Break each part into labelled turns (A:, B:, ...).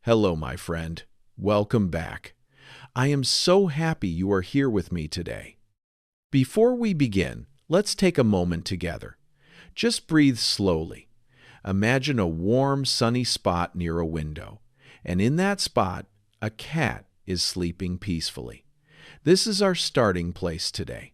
A: Hello, my friend. Welcome back. I am so happy you are here with me today. Before we begin, let's take a moment together. Just breathe slowly. Imagine a warm, sunny spot near a window, and in that spot, a cat is sleeping peacefully. This is our starting place today.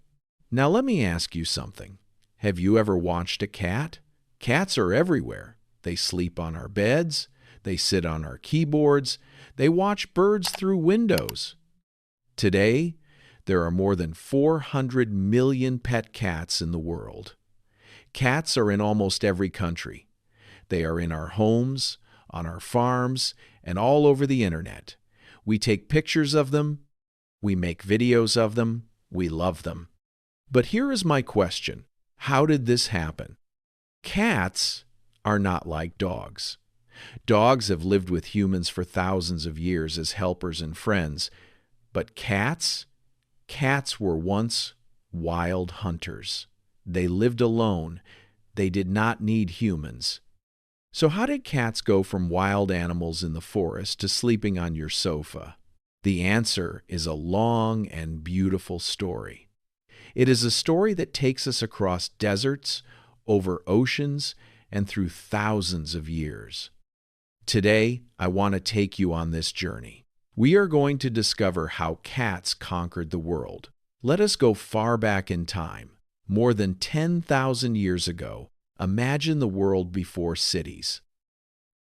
A: Now let me ask you something. Have you ever watched a cat? Cats are everywhere. They sleep on our beds. They sit on our keyboards. They watch birds through windows. Today, there are more than 400 million pet cats in the world. Cats are in almost every country. They are in our homes, on our farms, and all over the internet. We take pictures of them. We make videos of them. We love them. But here is my question. How did this happen? Cats are not like dogs. Dogs have lived with humans for thousands of years as helpers and friends. But cats were once wild hunters. They lived alone. They did not need humans. So how did cats go from wild animals in the forest to sleeping on your sofa? The answer is a long and beautiful story. It is a story that takes us across deserts, over oceans, and through thousands of years. Today, I want to take you on this journey. We are going to discover how cats conquered the world. Let us go far back in time. More than 10,000 years ago, imagine the world before cities.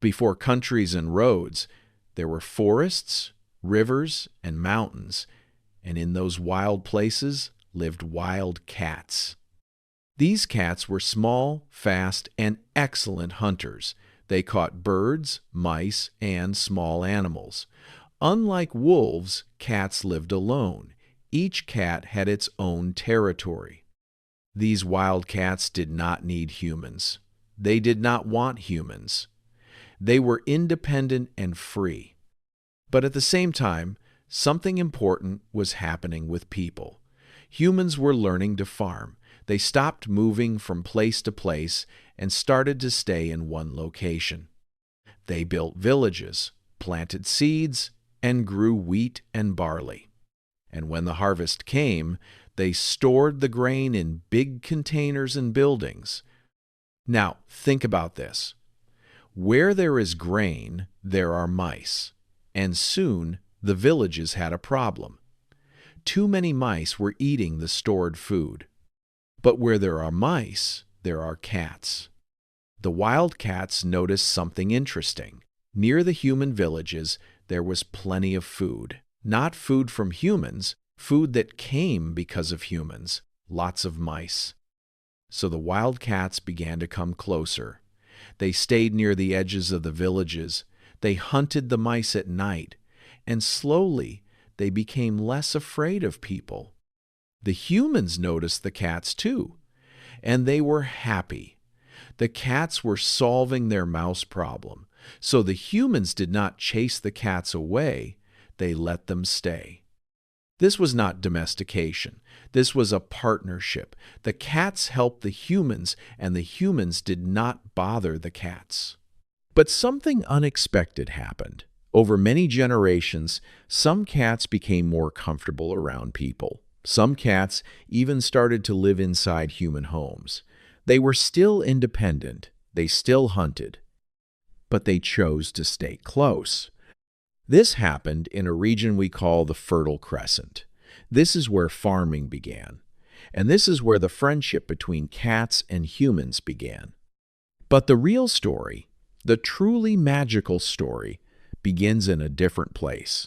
A: Before countries and roads, there were forests, rivers, and mountains, and in those wild places lived wild cats. These cats were small, fast, and excellent hunters. They caught birds, mice, and small animals. Unlike wolves, cats lived alone. Each cat had its own territory. These wild cats did not need humans. They did not want humans. They were independent and free. But at the same time, something important was happening with people. Humans were learning to farm. They stopped moving from place to place and started to stay in one location. They built villages, planted seeds, and grew wheat and barley. And when the harvest came, they stored the grain in big containers and buildings. Now, think about this. Where there is grain, there are mice. And soon, the villages had a problem. Too many mice were eating the stored food. But where there are mice, there are cats. The wild cats noticed something interesting. Near the human villages, there was plenty of food. Not food from humans, food that came because of humans. Lots of mice. So the wild cats began to come closer. They stayed near the edges of the villages. They hunted the mice at night. And slowly, they became less afraid of people. The humans noticed the cats too, and they were happy. The cats were solving their mouse problem, so the humans did not chase the cats away, they let them stay. This was not domestication. This was a partnership. The cats helped the humans, and the humans did not bother the cats. But something unexpected happened. Over many generations, some cats became more comfortable around people. Some cats even started to live inside human homes. They were still independent. They still hunted. But they chose to stay close. This happened in a region we call the Fertile Crescent. This is where farming began. And this is where the friendship between cats and humans began. But the real story, the truly magical story, begins in a different place.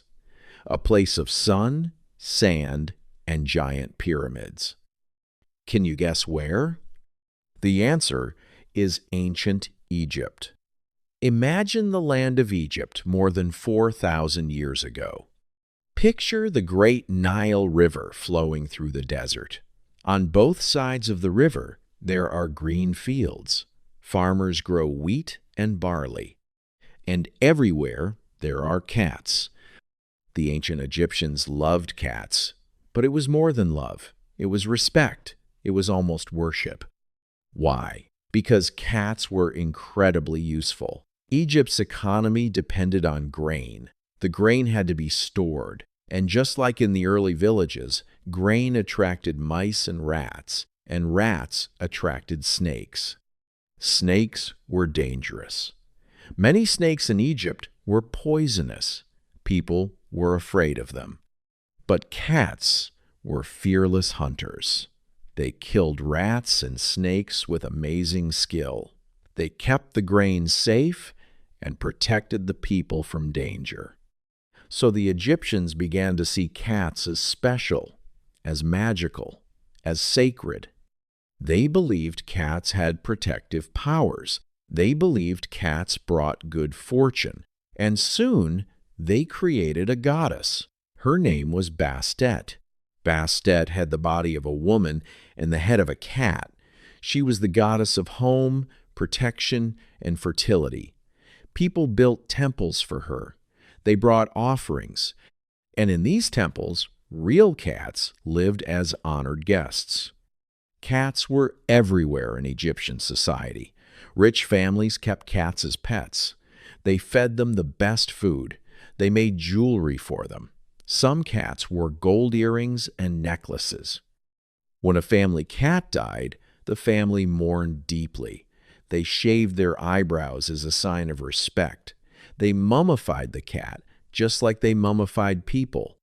A: A place of sun, sand, and giant pyramids. Can you guess where? The answer is ancient Egypt. Imagine the land of Egypt more than 4,000 years ago. Picture the great Nile River flowing through the desert. On both sides of the river, there are green fields. Farmers grow wheat and barley. And everywhere, there are cats. The ancient Egyptians loved cats. But it was more than love. It was respect. It was almost worship. Why? Because cats were incredibly useful. Egypt's economy depended on grain. The grain had to be stored, and just like in the early villages, grain attracted mice and rats attracted snakes. Snakes were dangerous. Many snakes in Egypt were poisonous. People were afraid of them. But cats were fearless hunters. They killed rats and snakes with amazing skill. They kept the grain safe and protected the people from danger. So the Egyptians began to see cats as special, as magical, as sacred. They believed cats had protective powers. They believed cats brought good fortune. And soon they created a goddess. Her name was Bastet. Bastet had the body of a woman and the head of a cat. She was the goddess of home, protection, and fertility. People built temples for her. They brought offerings. And in these temples, real cats lived as honored guests. Cats were everywhere in Egyptian society. Rich families kept cats as pets. They fed them the best food. They made jewelry for them. Some cats wore gold earrings and necklaces. When a family cat died, the family mourned deeply. They shaved their eyebrows as a sign of respect. They mummified the cat, just like they mummified people.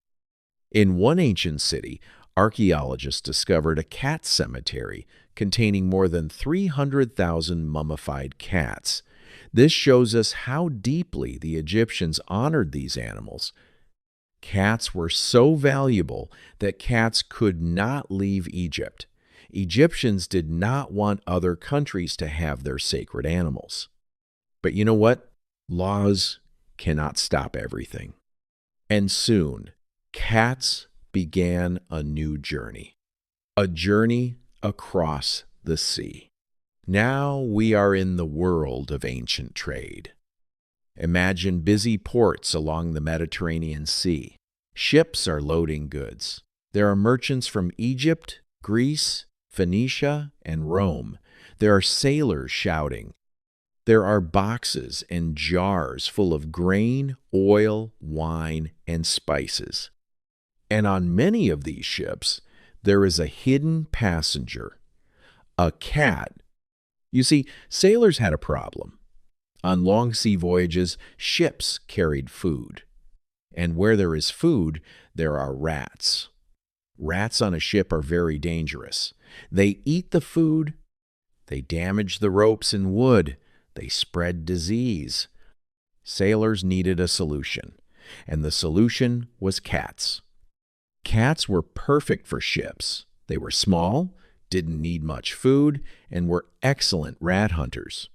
A: In one ancient city, archaeologists discovered a cat cemetery containing more than 300,000 mummified cats. This shows us how deeply the Egyptians honored these animals. Cats were so valuable that cats could not leave Egypt. Egyptians did not want other countries to have their sacred animals. But you know what? Laws cannot stop everything. And soon, cats began a new journey. A journey across the sea. Now we are in the world of ancient trade. Imagine busy ports along the Mediterranean Sea. Ships are loading goods. There are merchants from Egypt, Greece, Phoenicia, and Rome. There are sailors shouting. There are boxes and jars full of grain, oil, wine, and spices. And on many of these ships, there is a hidden passenger, a cat. You see, sailors had a problem. On long sea voyages, ships carried food. And where there is food, there are rats. Rats on a ship are very dangerous. They eat the food, they damage the ropes and wood, they spread disease. Sailors needed a solution, and the solution was cats. Cats were perfect for ships. They were small, didn't need much food, and were excellent rat hunters.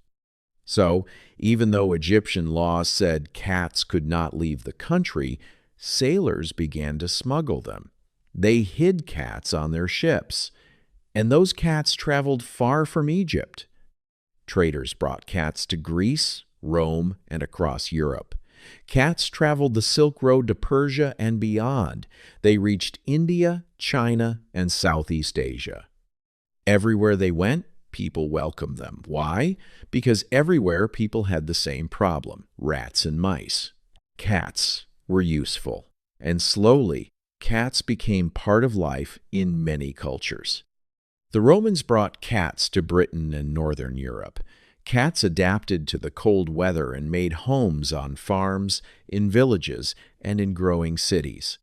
A: So, even though Egyptian law said cats could not leave the country, sailors began to smuggle them. They hid cats on their ships, and those cats traveled far from Egypt. Traders brought cats to Greece, Rome, and across Europe. Cats traveled the Silk Road to Persia and beyond. They reached India, China, and Southeast Asia. Everywhere they went, people welcomed them. Why? Because everywhere people had the same problem, rats and mice. Cats were useful, and slowly, cats became part of life in many cultures. The Romans brought cats to Britain and Northern Europe. Cats adapted to the cold weather and made homes on farms, in villages, and in growing cities.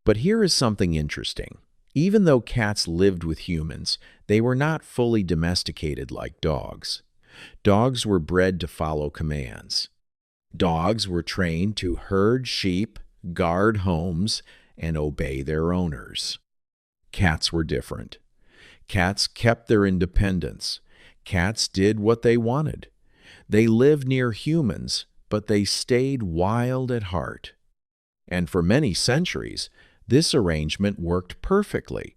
A: But here is something interesting. Even though cats lived with humans, they were not fully domesticated like dogs. Dogs were bred to follow commands. Dogs were trained to herd sheep, guard homes, and obey their owners. Cats were different. Cats kept their independence. Cats did what they wanted. They lived near humans, but they stayed wild at heart. And for many centuries, this arrangement worked perfectly.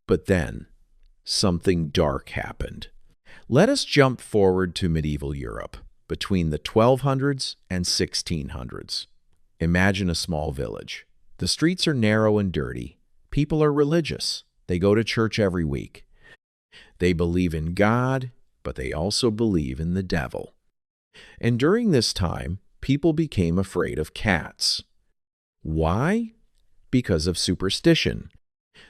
A: But then, something dark happened. Let us jump forward to medieval Europe, between the 1200s and 1600s. Imagine a small village. The streets are narrow and dirty. People are religious. They go to church every week. They believe in God, but they also believe in the devil. And during this time, people became afraid of cats. Why? Because of superstition.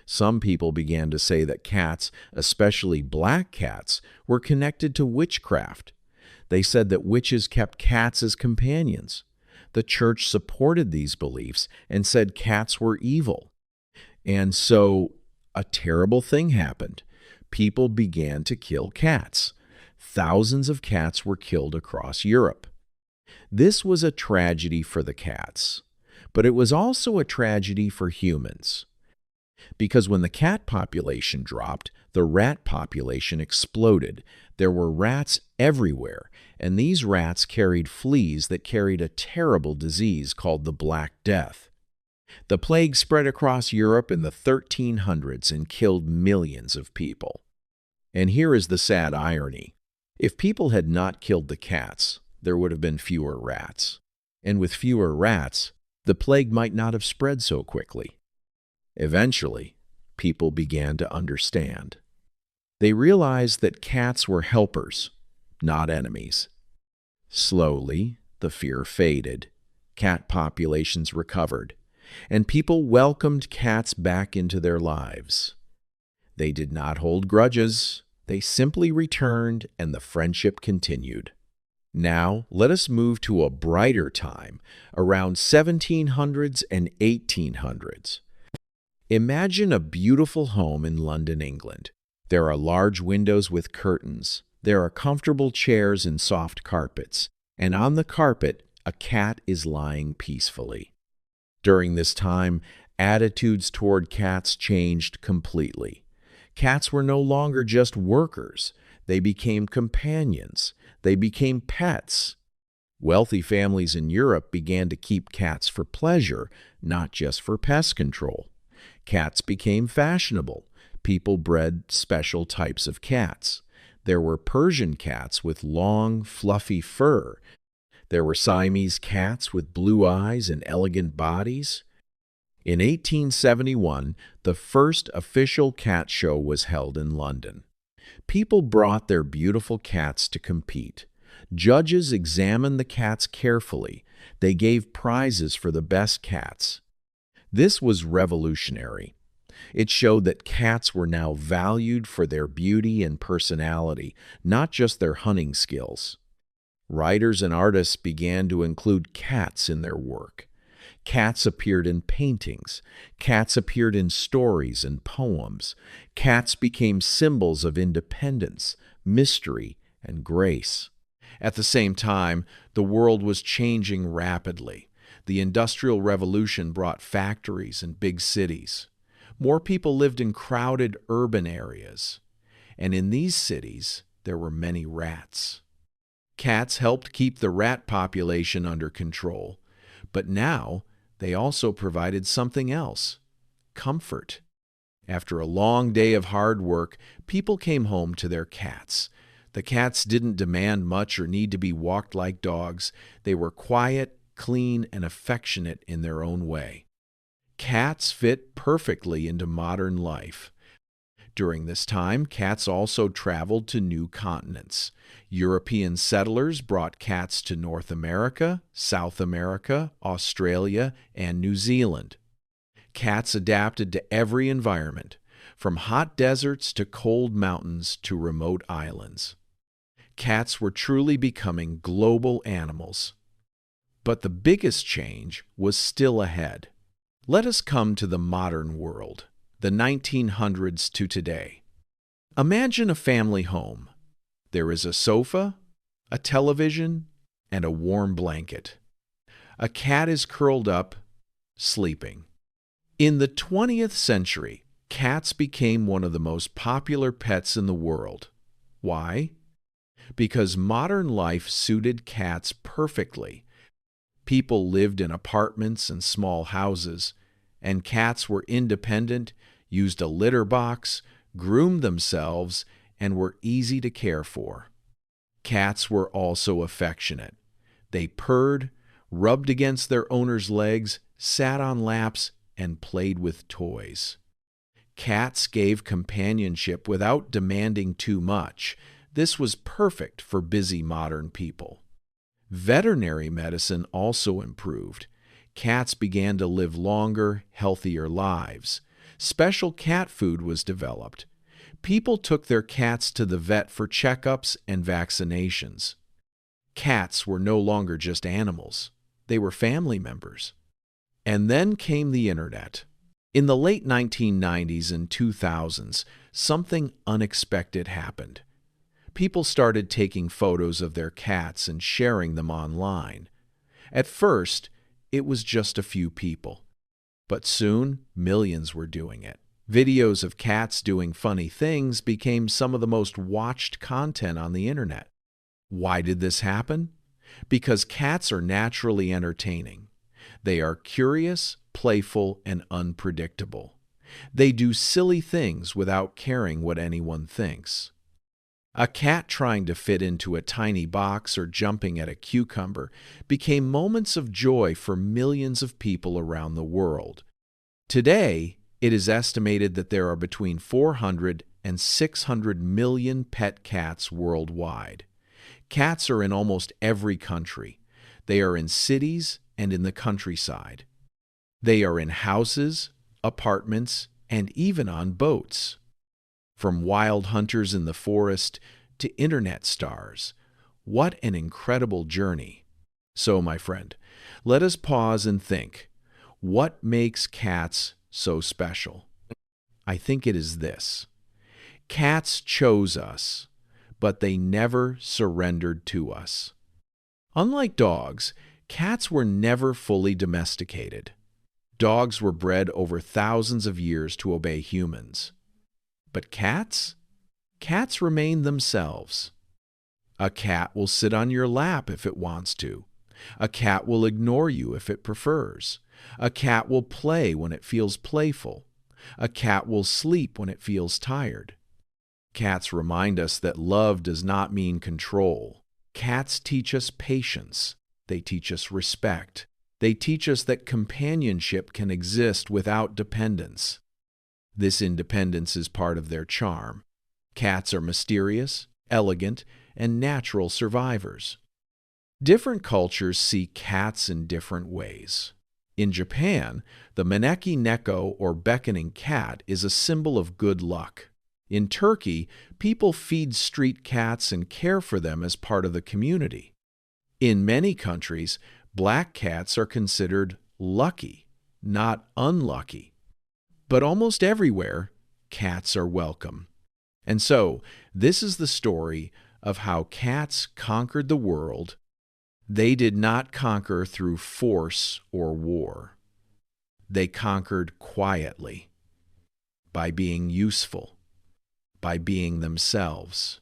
A: Some people began to say that cats, especially black cats, were connected to witchcraft. They said that witches kept cats as companions. The church supported these beliefs and said cats were evil. And so a terrible thing happened. People began to kill cats. Thousands of cats were killed across Europe. This was a tragedy for the cats, but it was also a tragedy for humans. Because when the cat population dropped, the rat population exploded. There were rats everywhere, and these rats carried fleas that carried a terrible disease called the Black Death. The plague spread across Europe in the 1300s and killed millions of people. And here is the sad irony. If people had not killed the cats, there would have been fewer rats. And with fewer rats, the plague might not have spread so quickly. Eventually, people began to understand. They realized that cats were helpers, not enemies. Slowly, the fear faded. Cat populations recovered, and people welcomed cats back into their lives. They did not hold grudges. They simply returned, and the friendship continued. Now, let us move to a brighter time, around 1700s and 1800s. Imagine a beautiful home in London, England. There are large windows with curtains. There are comfortable chairs and soft carpets. And on the carpet, a cat is lying peacefully. During this time, attitudes toward cats changed completely. Cats were no longer just workers. They became companions. They became pets. Wealthy families in Europe began to keep cats for pleasure, not just for pest control. Cats became fashionable. People bred special types of cats. There were Persian cats with long, fluffy fur. There were Siamese cats with blue eyes and elegant bodies. In 1871, the first official cat show was held in London. People brought their beautiful cats to compete. Judges examined the cats carefully. They gave prizes for the best cats. This was revolutionary. It showed that cats were now valued for their beauty and personality, not just their hunting skills. Writers and artists began to include cats in their work. Cats appeared in paintings. Cats appeared in stories and poems. Cats became symbols of independence, mystery, and grace. At the same time, the world was changing rapidly. The Industrial Revolution brought factories and big cities. More people lived in crowded urban areas. And in these cities, there were many rats. Cats helped keep the rat population under control. But now, they also provided something else: comfort. After a long day of hard work, people came home to their cats. The cats didn't demand much or need to be walked like dogs. They were quiet, clean, and affectionate in their own way. Cats fit perfectly into modern life. During this time, cats also traveled to new continents. European settlers brought cats to North America, South America, Australia, and New Zealand. Cats adapted to every environment, from hot deserts to cold mountains to remote islands. Cats were truly becoming global animals. But the biggest change was still ahead. Let us come to the modern world, the 1900s to today. Imagine a family home. There is a sofa, a television, and a warm blanket. A cat is curled up, sleeping. In the 20th century, cats became one of the most popular pets in the world. Why? Because modern life suited cats perfectly. People lived in apartments and small houses, and cats were independent, used a litter box, groomed themselves, and were easy to care for. Cats were also affectionate. They purred, rubbed against their owner's legs, sat on laps, and played with toys. Cats gave companionship without demanding too much. This was perfect for busy modern people. Veterinary medicine also improved. Cats began to live longer, healthier lives. Special cat food was developed. People took their cats to the vet for checkups and vaccinations. Cats were no longer just animals. They were family members. And then came the internet. In the late 1990s and 2000s, something unexpected happened. People started taking photos of their cats and sharing them online. At first, it was just a few people. But soon, millions were doing it. Videos of cats doing funny things became some of the most watched content on the internet. Why did this happen? Because cats are naturally entertaining. They are curious, playful, and unpredictable. They do silly things without caring what anyone thinks. A cat trying to fit into a tiny box or jumping at a cucumber became moments of joy for millions of people around the world. Today, it is estimated that there are between 400 and 600 million pet cats worldwide. Cats are in almost every country. They are in cities and in the countryside. They are in houses, apartments, and even on boats. From wild hunters in the forest to internet stars. What an incredible journey. So, my friend, let us pause and think. What makes cats so special? I think it is this. Cats chose us, but they never surrendered to us. Unlike dogs, cats were never fully domesticated. Dogs were bred over thousands of years to obey humans. But cats? Cats remain themselves. A cat will sit on your lap if it wants to. A cat will ignore you if it prefers. A cat will play when it feels playful. A cat will sleep when it feels tired. Cats remind us that love does not mean control. Cats teach us patience. They teach us respect. They teach us that companionship can exist without dependence. This independence is part of their charm. Cats are mysterious, elegant, and natural survivors. Different cultures see cats in different ways. In Japan, the maneki neko, or beckoning cat, is a symbol of good luck. In Turkey, people feed street cats and care for them as part of the community. In many countries, black cats are considered lucky, not unlucky. But almost everywhere, cats are welcome. And so, this is the story of how cats conquered the world. They did not conquer through force or war. They conquered quietly, by being useful, by being themselves.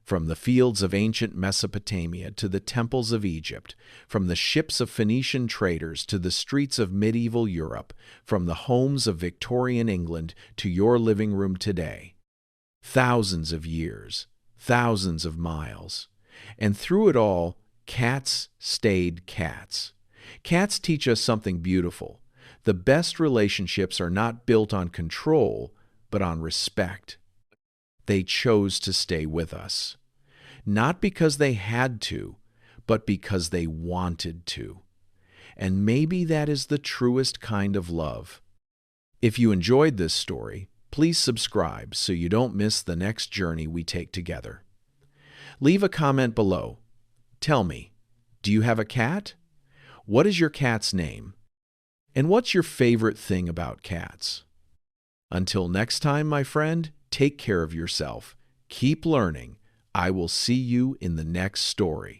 A: From the fields of ancient Mesopotamia to the temples of Egypt, from the ships of Phoenician traders to the streets of medieval Europe, from the homes of Victorian England to your living room today. Thousands of years, thousands of miles. And through it all, cats stayed cats. Cats teach us something beautiful. The best relationships are not built on control, but on respect. They chose to stay with us. Not because they had to, but because they wanted to. And maybe that is the truest kind of love. If you enjoyed this story, please subscribe so you don't miss the next journey we take together. Leave a comment below. Tell me, do you have a cat? What is your cat's name? And what's your favorite thing about cats? Until next time, my friend, take care of yourself. Keep learning. I will see you in the next story.